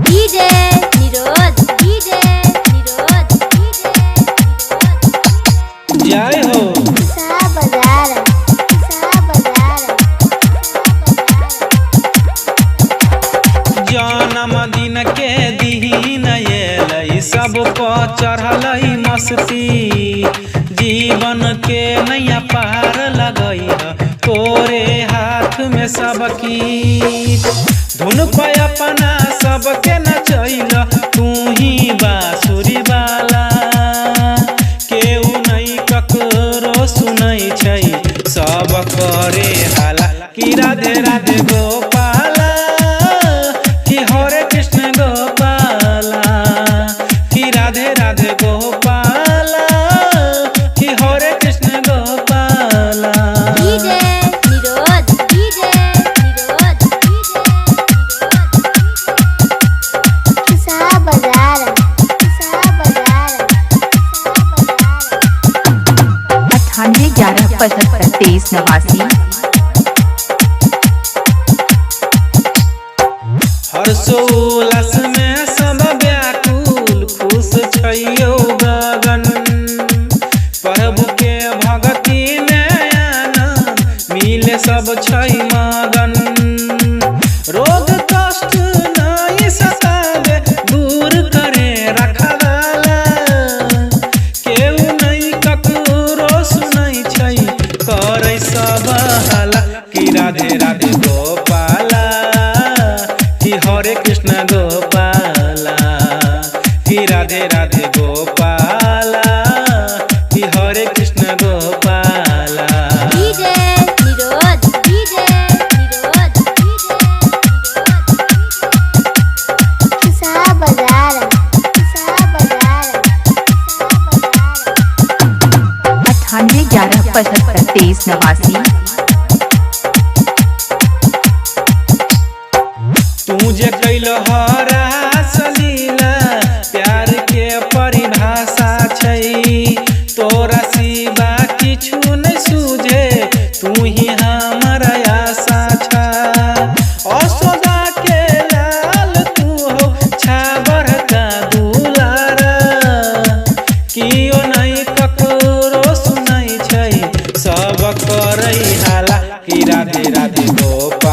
DJ निरोध DJ निरोध DJ निरोध जय हो बाजार जन्मदिन के दिन अयलै सब पर चढ़लै मस्ती जीवन के नैया पार लगई तोरे हाथ में सबकी धुन पे अपना सबके नचैल तू ही बांसुरी वाला केहू नहीं ककरो सुनै छै सब करे हाला कि राधे राधे गोपाला कि हरे कृष्ण गोपाला कि राधे राधे गोपाला कि हरे कृष्ण गोपाला डीजे निरोध डीजे निरोध डीजे निरोध बाजार 9811752389। हर्षोल्लास में सब व्याकुल खुश छैयो गगन प्रभु के भक्ति में आनंद मिले सब छै मगन रोग कष्ट नहीं सतावे दूर करे रखवाला केहू नहीं ककरो सुनै छै करे सब हाला कि राधे राधे गोपाला कि हरे कृष्ण गोपाला कि राधे राधे गोपाला कि हरे कृष्ण गोपाला डीजे निरोध डीजे निरोध डीजे निरोध बाजार 9811752389। तू जे कैल हरा सलीला प्यार के परिभाषा छै तोरा सिवा किछु नहीं सूझे तू ही हमर आशा छा असोदा के लाल तू हो छाबर का दुलारा कियो नहीं ककरो सुनै छै सब करै हाला कि राधे राधे गोपाल